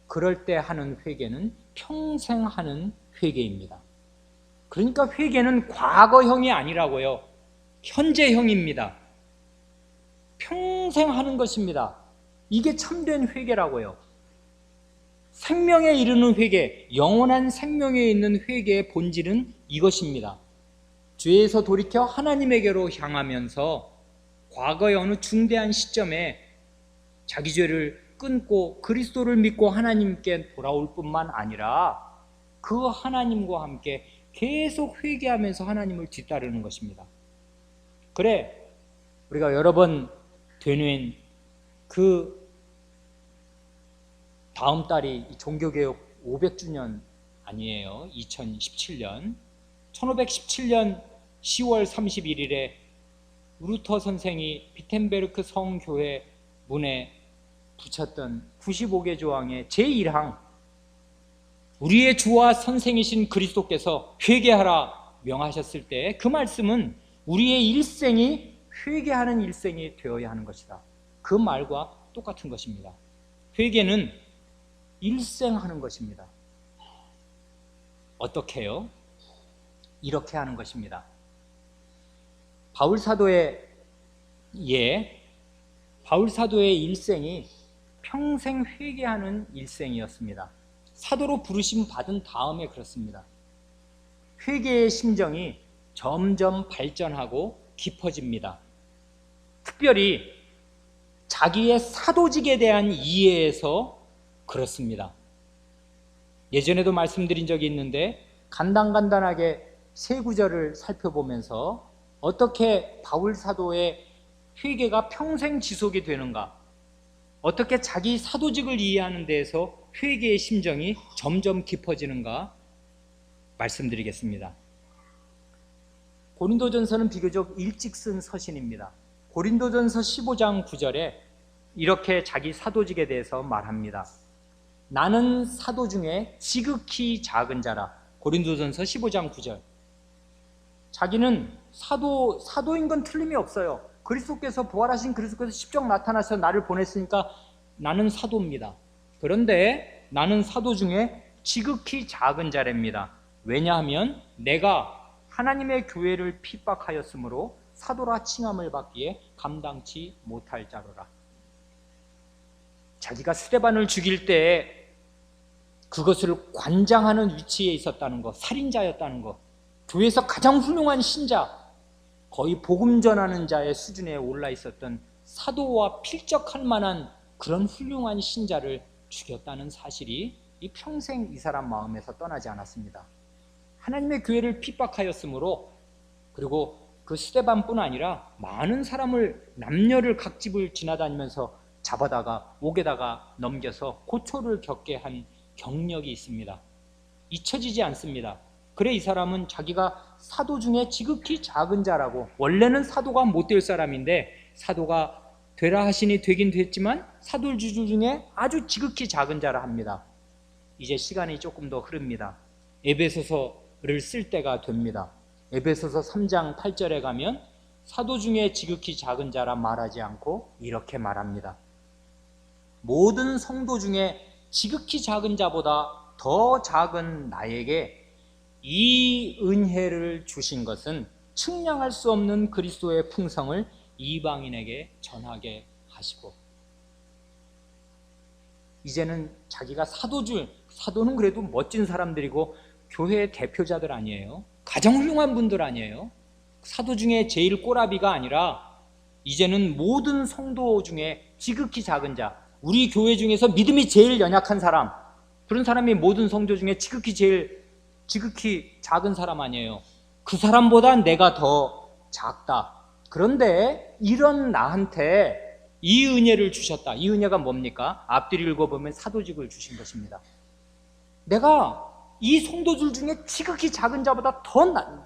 [SPEAKER 1] 그럴 때 하는 회개는 평생 하는 회개입니다. 그러니까 회개는 과거형이 아니라고요, 현재형입니다. 평생 하는 것입니다. 이게 참된 회개라고요. 생명에 이르는 회개, 영원한 생명에 있는 회개의 본질은 이것입니다. 죄에서 돌이켜 하나님에게로 향하면서 과거의 어느 중대한 시점에 자기 죄를 끊고 그리스도를 믿고 하나님께 돌아올 뿐만 아니라 그 하나님과 함께 계속 회개하면서 하나님을 뒤따르는 것입니다. 그래, 우리가 여러 번 되뇌인 그 다음 달이 종교개혁 500주년 아니에요. 2017년 1517년 10월 31일에 루터 선생이 비텐베르크 성교회 문에 붙였던 95개 조항의 제1항, 우리의 주와 선생이신 그리스도께서 회개하라 명하셨을 때 그 말씀은 우리의 일생이 회개하는 일생이 되어야 하는 것이다. 그 말과 똑같은 것입니다. 회개는 일생 하는 것입니다. 어떻게 해요? 이렇게 하는 것입니다. 바울 사도의 일생이 평생 회개하는 일생이었습니다. 사도로 부르심 받은 다음에 그렇습니다. 회개의 심정이 점점 발전하고 깊어집니다. 특별히 자기의 사도직에 대한 이해에서 그렇습니다. 예전에도 말씀드린 적이 있는데, 간단하게 세 구절을 살펴보면서 어떻게 바울 사도의 회개가 평생 지속이 되는가, 어떻게 자기 사도직을 이해하는 데에서 회개의 심정이 점점 깊어지는가 말씀드리겠습니다. 고린도전서는 비교적 일찍 쓴 서신입니다. 고린도전서 15장 9절에 이렇게 자기 사도직에 대해서 말합니다. 나는 사도 중에 지극히 작은 자라. 고린도전서 15장 9절. 자기는 사도인 건 틀림이 없어요. 그리스도께서 부활하신 그리스도께서 십자가 나타나서 나를 보냈으니까 나는 사도입니다. 그런데 나는 사도 중에 지극히 작은 자랍니다. 왜냐하면 내가 하나님의 교회를 핍박하였으므로 사도라 칭함을 받기에 감당치 못할 자로라. 자기가 스데반을 죽일 때 그것을 관장하는 위치에 있었다는 것, 살인자였다는 것, 교회에서 가장 훌륭한 신자, 거의 복음 전하는 자의 수준에 올라 있었던 사도와 필적할 만한 그런 훌륭한 신자를 죽였다는 사실이 이 평생 이 사람 마음에서 떠나지 않았습니다. 하나님의 교회를 핍박하였으므로, 그리고 그 스데반뿐 아니라 많은 사람을, 남녀를 각집을 지나다니면서 잡아다가 옥에다가 넘겨서 고초를 겪게 한 경력이 있습니다. 잊혀지지 않습니다. 그래, 이 사람은 자기가 사도 중에 지극히 작은 자라고, 원래는 사도가 못 될 사람인데 사도가 되라 하시니 되긴 됐지만 사도주 중에 아주 지극히 작은 자라 합니다. 이제 시간이 조금 더 흐릅니다. 에베소서를 쓸 때가 됩니다. 에베소서 3장 8절에 가면 사도 중에 지극히 작은 자라 말하지 않고 이렇게 말합니다. 모든 성도 중에 지극히 작은 자보다 더 작은 나에게 이 은혜를 주신 것은 측량할 수 없는 그리스도의 풍성을 이방인에게 전하게 하시고, 이제는 자기가 사도는 그래도 멋진 사람들이고 교회의 대표자들 아니에요? 가장 훌륭한 분들 아니에요? 사도 중에 제일 꼬라비가 아니라 이제는 모든 성도 중에 지극히 작은 자, 우리 교회 중에서 믿음이 제일 연약한 사람, 그런 사람이 모든 성도 중에 지극히 작은 사람 아니에요? 그 사람보다 내가 더 작다. 그런데 이런 나한테 이 은혜를 주셨다. 이 은혜가 뭡니까? 앞뒤를 읽어보면 사도직을 주신 것입니다. 내가 이 성도들 중에 지극히 작은 자보다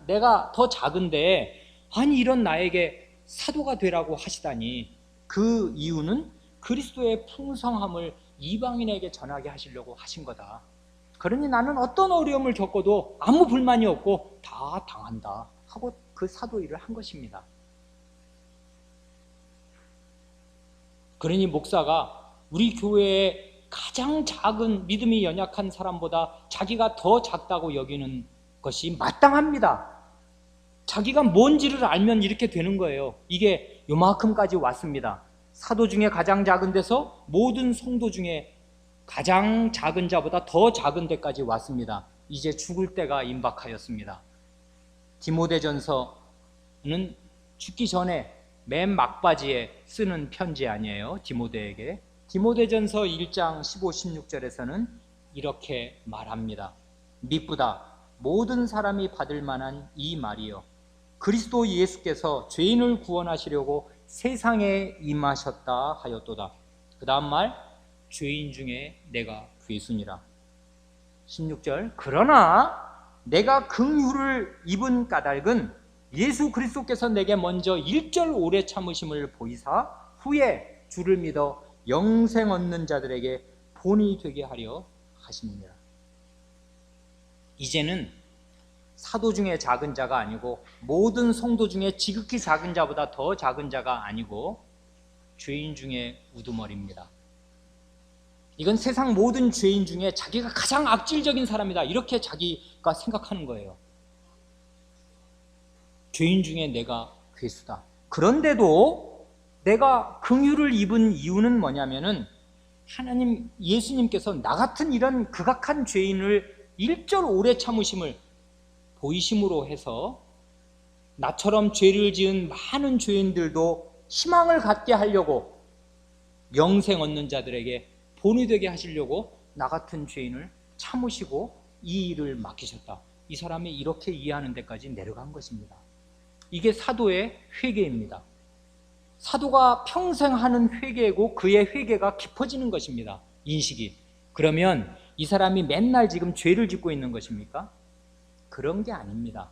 [SPEAKER 1] 내가 더 작은데, 아니 이런 나에게 사도가 되라고 하시다니, 그 이유는 그리스도의 풍성함을 이방인에게 전하게 하시려고 하신 거다. 그러니 나는 어떤 어려움을 겪어도 아무 불만이 없고 다 당한다 하고 그 사도 일을 한 것입니다. 그러니 목사가 우리 교회의 가장 작은 믿음이 연약한 사람보다 자기가 더 작다고 여기는 것이 마땅합니다. 자기가 뭔지를 알면 이렇게 되는 거예요. 이게 요만큼까지 왔습니다. 사도 중에 가장 작은 데서 모든 성도 중에 가장 작은 자보다 더 작은 데까지 왔습니다. 이제 죽을 때가 임박하였습니다. 디모데전서는 죽기 전에 맨 막바지에 쓰는 편지 아니에요? 디모데에게. 디모데전서 1장 15, 16절에서는 이렇게 말합니다. 미쁘다 모든 사람이 받을 만한 이 말이요, 그리스도 예수께서 죄인을 구원하시려고 세상에 임하셨다 하였도다. 그 다음 말, 죄인 중에 내가 괴순이라. 16절, 그러나 내가 긍휼을 입은 까닭은 예수 그리스도께서 내게 먼저 1절 오래 참으심을 보이사 후에 주를 믿어 영생 얻는 자들에게 본이 되게 하려 하심이니라. 이제는 사도 중에 작은 자가 아니고 모든 성도 중에 지극히 작은 자보다 더 작은 자가 아니고 죄인 중에 우두머리입니다. 이건 세상 모든 죄인 중에 자기가 가장 악질적인 사람이다, 이렇게 자기가 생각하는 거예요. 죄인 중에 내가 괴수다. 그런데도 내가 긍휼을 입은 이유는 뭐냐면은 하나님, 예수님께서 나 같은 이런 극악한 죄인을 1절 오래 참으심을 보이심으로 해서 나처럼 죄를 지은 많은 죄인들도 희망을 갖게 하려고, 영생 얻는 자들에게 본이 되게 하시려고 나 같은 죄인을 참으시고 이 일을 맡기셨다. 이 사람이 이렇게 이해하는 데까지 내려간 것입니다. 이게 사도의 회개입니다. 사도가 평생 하는 회개고 그의 회개가 깊어지는 것입니다. 인식이. 그러면 이 사람이 맨날 지금 죄를 짓고 있는 것입니까? 그런 게 아닙니다.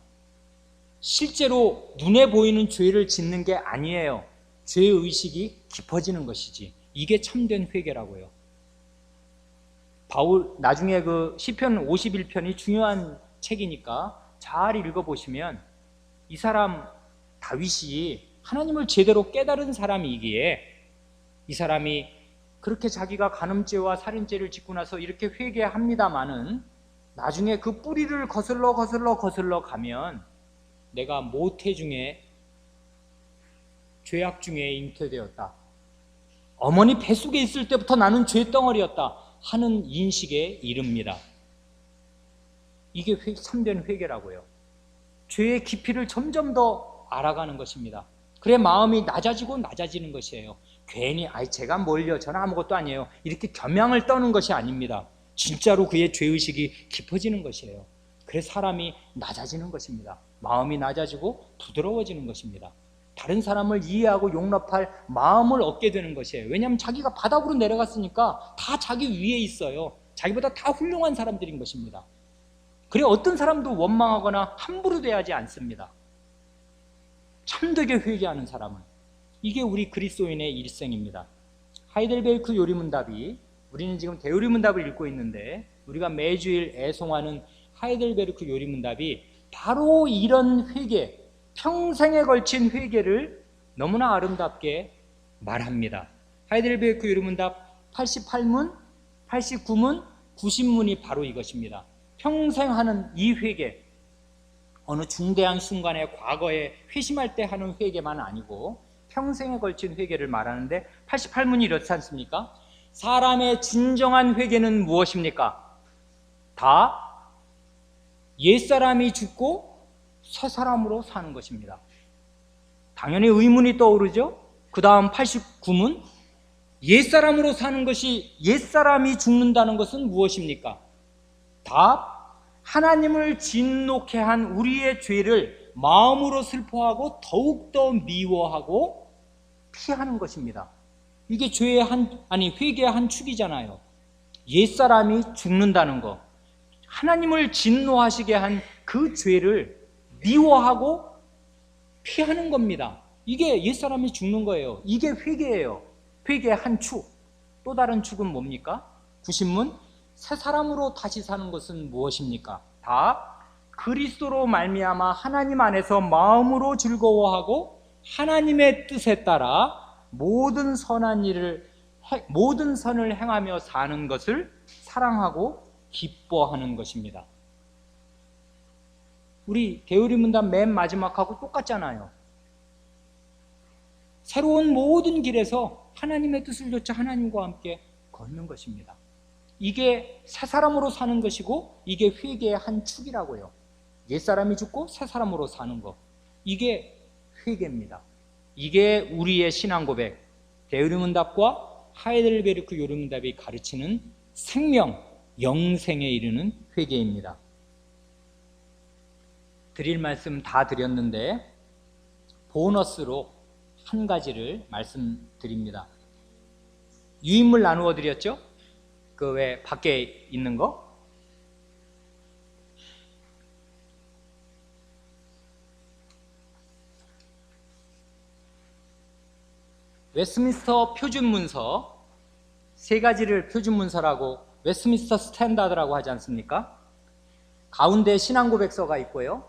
[SPEAKER 1] 실제로 눈에 보이는 죄를 짓는 게 아니에요. 죄의식이 깊어지는 것이지. 이게 참된 회개라고요. 바울, 나중에 그 시편 51편이 중요한 책이니까 잘 읽어보시면 이 사람 다윗이 하나님을 제대로 깨달은 사람이기에 이 사람이 그렇게 자기가 간음죄와 살인죄를 짓고 나서 이렇게 회개합니다마는 나중에 그 뿌리를 거슬러 가면 내가 모태 중에 죄악 중에 잉태되었다, 어머니 뱃속에 있을 때부터 나는 죄덩어리였다 하는 인식에 이릅니다. 이게 참된 회개라고요. 죄의 깊이를 점점 더 알아가는 것입니다. 그래 마음이 낮아지는 것이에요. 괜히 제가 뭘요, 저는 아무것도 아니에요, 이렇게 겸양을 떠는 것이 아닙니다. 진짜로 그의 죄의식이 깊어지는 것이에요. 그래서 사람이 낮아지는 것입니다. 마음이 낮아지고 부드러워지는 것입니다. 다른 사람을 이해하고 용납할 마음을 얻게 되는 것이에요. 왜냐하면 자기가 바닥으로 내려갔으니까 다 자기 위에 있어요. 자기보다 다 훌륭한 사람들인 것입니다. 그래 어떤 사람도 원망하거나 함부로 대하지 않습니다. 참되게 회개하는 사람은. 이게 우리 그리스도인의 일생입니다. 하이델베르크 요리문답이, 우리는 지금 대요리문답을 읽고 있는데 우리가 매주일 애송하는 하이델베르크 요리문답이 바로 이런 회개, 평생에 걸친 회개를 너무나 아름답게 말합니다. 하이델베르크 요리문답 88문, 89문, 90문이 바로 이것입니다. 평생 하는 이 회개, 어느 중대한 순간에 과거에 회심할 때 하는 회개만 아니고 평생에 걸친 회개를 말하는데 88문이 이렇지 않습니까? 사람의 진정한 회개는 무엇입니까? 다 옛사람이 죽고 새 사람으로 사는 것입니다. 당연히 의문이 떠오르죠. 그 다음 89문, 옛사람으로 사는 것이, 옛사람이 죽는다는 것은 무엇입니까? 답, 하나님을 진노케 한 우리의 죄를 마음으로 슬퍼하고 더욱더 미워하고 피하는 것입니다. 이게 죄의 회개의 한 축이잖아요. 옛사람이 죽는다는 것, 하나님을 진노하시게 한 그 죄를 미워하고 피하는 겁니다. 이게 옛사람이 죽는 거예요. 이게 회개예요. 회개의 한 축. 또 다른 축은 뭡니까? 90문, 새 사람으로 다시 사는 것은 무엇입니까? 답, 그리스도로 말미암아 하나님 안에서 마음으로 즐거워하고 하나님의 뜻에 따라 모든 선을 행하며 사는 것을 사랑하고 기뻐하는 것입니다. 우리 대우리문답 맨 마지막하고 똑같잖아요. 새로운 모든 길에서 하나님의 뜻을 좇아 하나님과 함께 걷는 것입니다. 이게 새 사람으로 사는 것이고, 이게 회개의 한 축이라고요. 옛사람이 죽고 새 사람으로 사는 것, 이게 회개입니다. 이게 우리의 신앙 고백, 대우리문답과 하이델베르크 요리문답이 가르치는 생명, 영생에 이르는 회개입니다. 드릴 말씀 다 드렸는데 보너스로 한 가지를 말씀드립니다. 유인물 나누어 드렸죠? 그 왜 밖에 있는 거? 웨스트민스터 표준문서, 세 가지를 표준문서라고, 웨스트민스터 스탠다드라고 하지 않습니까? 가운데 신앙고백서가 있고요,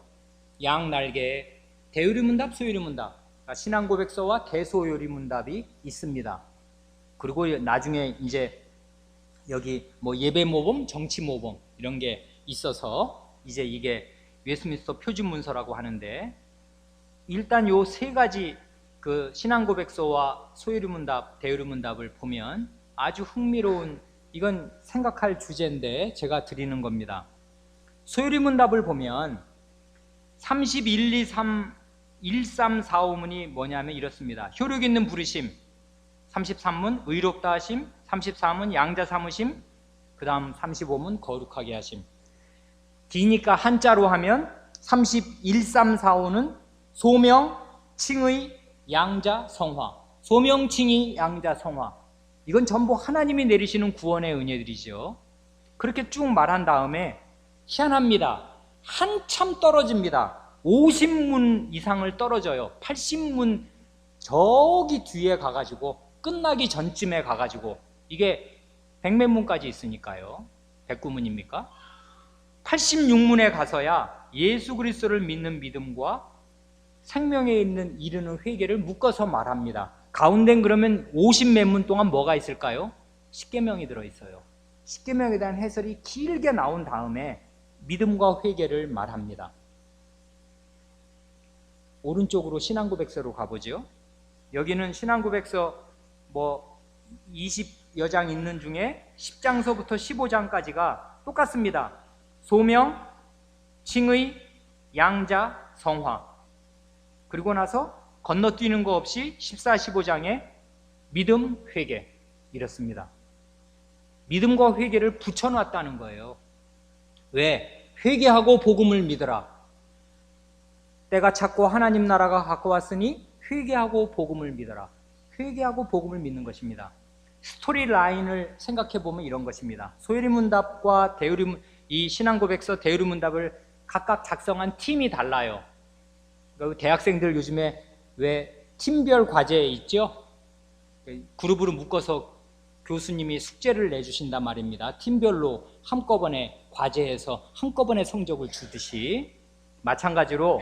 [SPEAKER 1] 양날개에 대요리문답, 소요리문답, 신앙고백서와 대소요리문답이 있습니다. 그리고 나중에 이제 여기 뭐 예배모범, 정치모범 이런 게 있어서 이제 이게 웨스트민스터 표준문서라고 하는데, 일단 요 세 가지 그 신앙고백서와 소요리문답, 대요리문답을 보면 아주 흥미로운, 이건 생각할 주제인데 제가 드리는 겁니다. 소요리문답을 보면 31, 2, 3, 1, 3, 4, 5문이 뭐냐면 이렇습니다. 효력 있는 부르심, 33문 의롭다 하심, 34문 양자 삼으심, 그 다음 35문 거룩하게 하심. 기니까 한자로 하면 31, 3, 4, 5는 소명, 칭의, 양자, 성화. 소명, 칭의, 양자, 성화. 이건 전부 하나님이 내리시는 구원의 은혜들이죠. 그렇게 쭉 말한 다음에 희한합니다. 한참 떨어집니다. 50문 이상을 떨어져요. 80문 저기 뒤에 가가지고, 끝나기 전쯤에 가가지고, 이게 100몇 문까지 있으니까요. 109문입니까? 86문에 가서야 예수 그리스도를 믿는 믿음과 생명에 이르는 회개를 묶어서 말합니다. 가운데는 그러면 50몇 문 동안 뭐가 있을까요? 십계명이 들어있어요. 십계명에 대한 해설이 길게 나온 다음에 믿음과 회개를 말합니다. 오른쪽으로 신앙고백서로 가보죠. 여기는 신앙고백서 뭐 20여 장 있는 중에 10장서부터 15장까지가 똑같습니다. 소명, 칭의, 양자, 성화. 그리고 나서 건너뛰는 거 없이 14, 15장에 믿음, 회개, 이렇습니다. 믿음과 회개를 붙여놨다는 거예요. 왜? 회개하고 복음을 믿으라. 때가 찼고 하나님 나라가 가까웠으니 회개하고 복음을 믿어라. 회개하고 복음을 믿는 것입니다. 스토리 라인을 생각해 보면 이런 것입니다. 소요리문답과 이 신앙고백서, 대요리문답을 각각 작성한 팀이 달라요. 대학생들 요즘에 왜 팀별 과제 있죠? 그룹으로 묶어서 교수님이 숙제를 내주신단 말입니다. 팀별로 한꺼번에 과제해서 한꺼번에 성적을 주듯이, 마찬가지로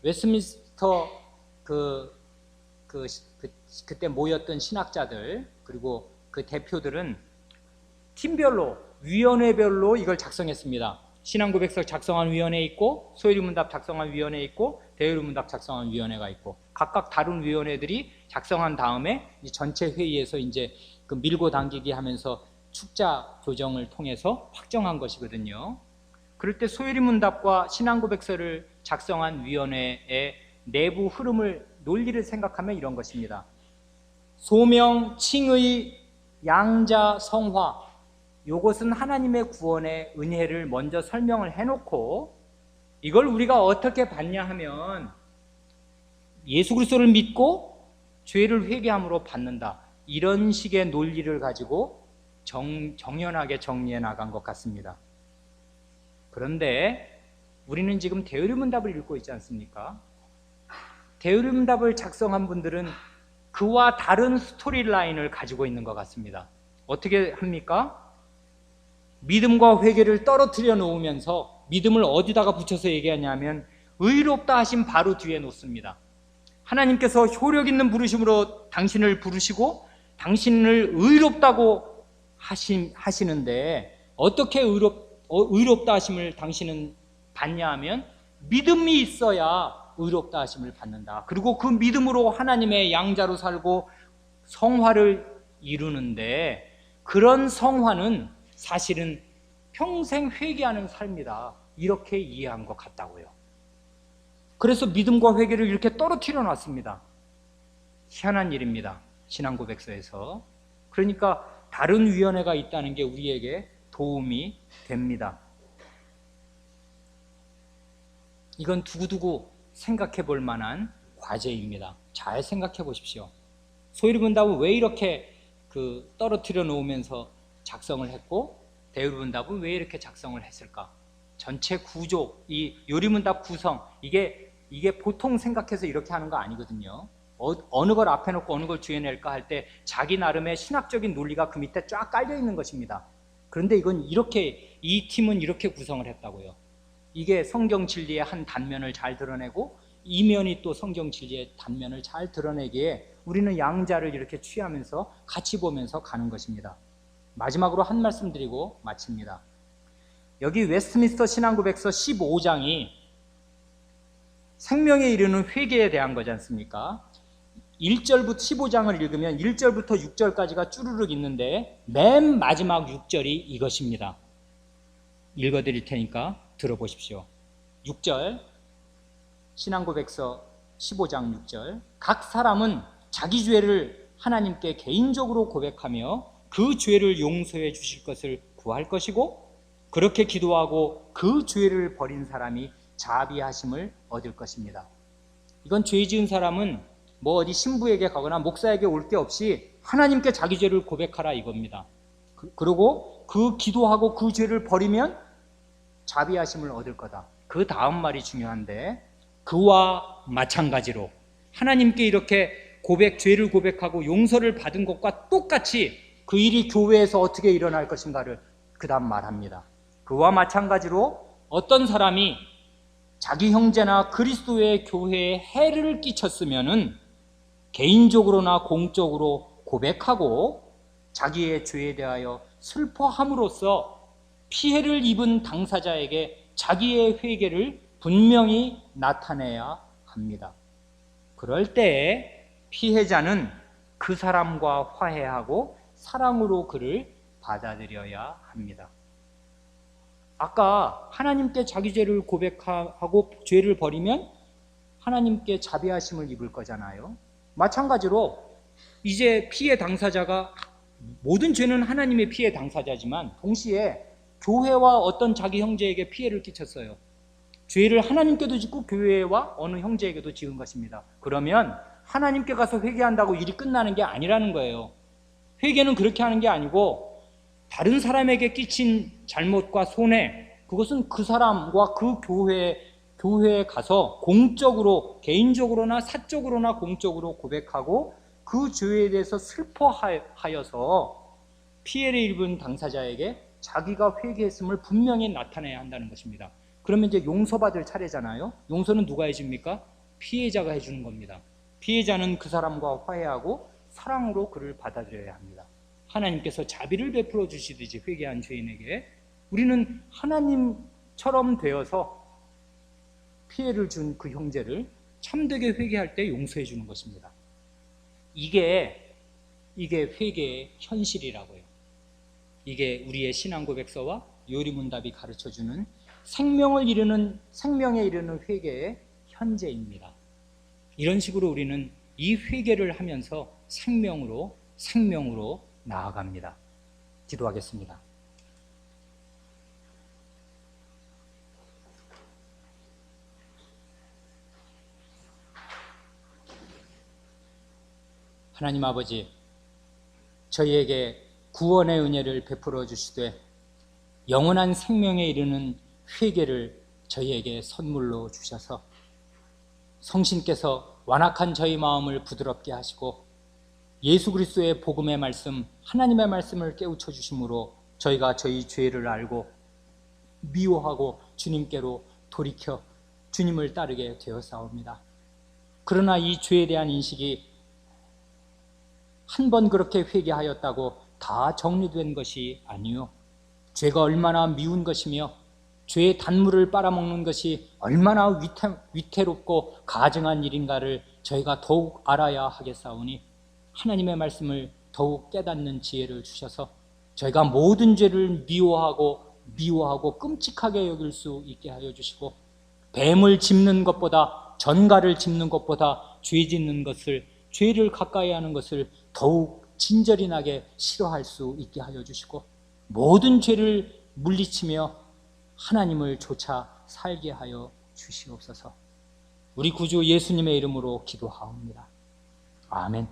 [SPEAKER 1] 웨스트민스터 그때 모였던 신학자들, 그리고 그 대표들은 팀별로, 위원회별로 이걸 작성했습니다. 신앙고백서 작성한 위원회 있고, 소요리문답 작성한 위원회 있고, 대요리문답 작성한 위원회가 있고, 각각 다른 위원회들이 작성한 다음에 전체 회의에서 이제 그 밀고 당기기 하면서 축자 조정을 통해서 확정한 것이거든요. 그럴 때 소요리문답과 신앙고백서를 작성한 위원회의 내부 흐름을, 논리를 생각하면 이런 것입니다. 소명, 칭의, 양자, 성화, 이것은 하나님의 구원의 은혜를 먼저 설명을 해놓고 이걸 우리가 어떻게 받냐 하면 예수 그리스도를 믿고 죄를 회개함으로 받는다, 이런 식의 논리를 가지고 정연하게 정리해 나간 것 같습니다. 그런데 우리는 지금 대의문답을 읽고 있지 않습니까? 대의문답을 작성한 분들은 그와 다른 스토리라인을 가지고 있는 것 같습니다. 어떻게 합니까? 믿음과 회개를 떨어뜨려 놓으면서 믿음을 어디다가 붙여서 얘기하냐면 의롭다 하심 바로 뒤에 놓습니다. 하나님께서 효력 있는 부르심으로 당신을 부르시고 당신을 의롭다고 하시는데 어떻게 의롭다 하심을 당신은 받냐 하면 믿음이 있어야 의롭다 하심을 받는다. 그리고 그 믿음으로 하나님의 양자로 살고 성화를 이루는데 그런 성화는 사실은 평생 회개하는 삶이다, 이렇게 이해한 것 같다고요. 그래서 믿음과 회개를 이렇게 떨어뜨려 놨습니다. 희한한 일입니다, 신앙고백서에서. 그러니까 다른 위원회가 있다는 게 우리에게 도움이 됩니다. 이건 두고두고 생각해 볼 만한 과제입니다. 잘 생각해 보십시오. 소요리문답은 왜 이렇게 떨어뜨려 놓으면서 작성을 했고 대의문답은 왜 이렇게 작성을 했을까? 전체 구조, 이 요리문답 구성, 이게 보통 생각해서 이렇게 하는 거 아니거든요. 어느 걸 앞에 놓고 어느 걸 뒤에 낼까 할 때 자기 나름의 신학적인 논리가 그 밑에 쫙 깔려 있는 것입니다. 그런데 이건 이렇게, 이 팀은 이렇게 구성을 했다고요. 이게 성경 진리의 한 단면을 잘 드러내고 이면이 또 성경 진리의 단면을 잘 드러내기에 우리는 양자를 이렇게 취하면서 같이 보면서 가는 것입니다. 마지막으로 한 말씀 드리고 마칩니다. 여기 웨스트민스터 신앙고백서 15장이 생명에 이르는 회개에 대한 거지 않습니까? 1절부터 15장을 읽으면 1절부터 6절까지가 쭈르륵 있는데 맨 마지막 6절이 이것입니다. 읽어드릴 테니까 들어보십시오. 6절, 신앙고백서 15장 6절. 각 사람은 자기 죄를 하나님께 개인적으로 고백하며 그 죄를 용서해 주실 것을 구할 것이고 그렇게 기도하고 그 죄를 버린 사람이 자비하심을 얻을 것입니다. 이건 죄 지은 사람은 뭐 어디 신부에게 가거나 목사에게 올 게 없이 하나님께 자기 죄를 고백하라 이겁니다. 그리고 그 기도하고 그 죄를 버리면 자비하심을 얻을 거다. 그 다음 말이 중요한데 그와 마찬가지로 하나님께 이렇게 죄를 고백하고 용서를 받은 것과 똑같이 그 일이 교회에서 어떻게 일어날 것인가를 그 다음 말합니다. 그와 마찬가지로 어떤 사람이 자기 형제나 그리스도의 교회에 해를 끼쳤으면은 개인적으로나 공적으로 고백하고 자기의 죄에 대하여 슬퍼함으로써 피해를 입은 당사자에게 자기의 회개를 분명히 나타내야 합니다. 그럴 때 피해자는 그 사람과 화해하고 사랑으로 그를 받아들여야 합니다. 아까 하나님께 자기 죄를 고백하고 죄를 버리면 하나님께 자비하심을 입을 거잖아요. 마찬가지로 이제 피해 당사자가, 모든 죄는 하나님의 피해 당사자지만 동시에 교회와 어떤 자기 형제에게 피해를 끼쳤어요. 죄를 하나님께도 짓고 교회와 어느 형제에게도 지은 것입니다. 그러면 하나님께 가서 회개한다고 일이 끝나는 게 아니라는 거예요. 회개는 그렇게 하는 게 아니고 다른 사람에게 끼친 잘못과 손해, 그것은 그 사람과 그 교회에 가서 공적으로, 개인적으로나 사적으로나 공적으로 고백하고 그 죄에 대해서 슬퍼하여서 피해를 입은 당사자에게 자기가 회개했음을 분명히 나타내야 한다는 것입니다. 그러면 이제 용서받을 차례잖아요. 용서는 누가 해줍니까? 피해자가 해주는 겁니다. 피해자는 그 사람과 화해하고 사랑으로 그를 받아들여야 합니다. 하나님께서 자비를 베풀어 주시듯이 회개한 죄인에게 우리는 하나님처럼 되어서 피해를 준 그 형제를 참되게 회개할 때 용서해 주는 것입니다. 이게 회개의 현실이라고요. 이게 우리의 신앙 고백서와 요리문답이 가르쳐주는 생명에 이르는 회개의 현재입니다. 이런 식으로 우리는 이 회개를 하면서 생명으로 나아갑니다. 기도하겠습니다. 하나님 아버지, 저희에게 구원의 은혜를 베풀어 주시되 영원한 생명에 이르는 회개를 저희에게 선물로 주셔서 성신께서 완악한 저희 마음을 부드럽게 하시고 예수 그리스도의 복음의 말씀, 하나님의 말씀을 깨우쳐 주심으로 저희가 저희 죄를 알고 미워하고 주님께로 돌이켜 주님을 따르게 되었사옵니다. 그러나 이 죄에 대한 인식이 한 번 그렇게 회개하였다고 다 정리된 것이 아니요, 죄가 얼마나 미운 것이며 죄의 단물을 빨아먹는 것이 얼마나 위태롭고 가증한 일인가를 저희가 더욱 알아야 하겠사오니 하나님의 말씀을 더욱 깨닫는 지혜를 주셔서 저희가 모든 죄를 미워하고 끔찍하게 여길 수 있게 하여 주시고, 뱀을 짚는 것보다, 전갈을 짚는 것보다 죄를 가까이 하는 것을 더욱 진절이 나게 싫어할 수 있게 하여 주시고, 모든 죄를 물리치며 하나님을 좇아 살게 하여 주시옵소서. 우리 구주 예수님의 이름으로 기도하옵니다. 아멘.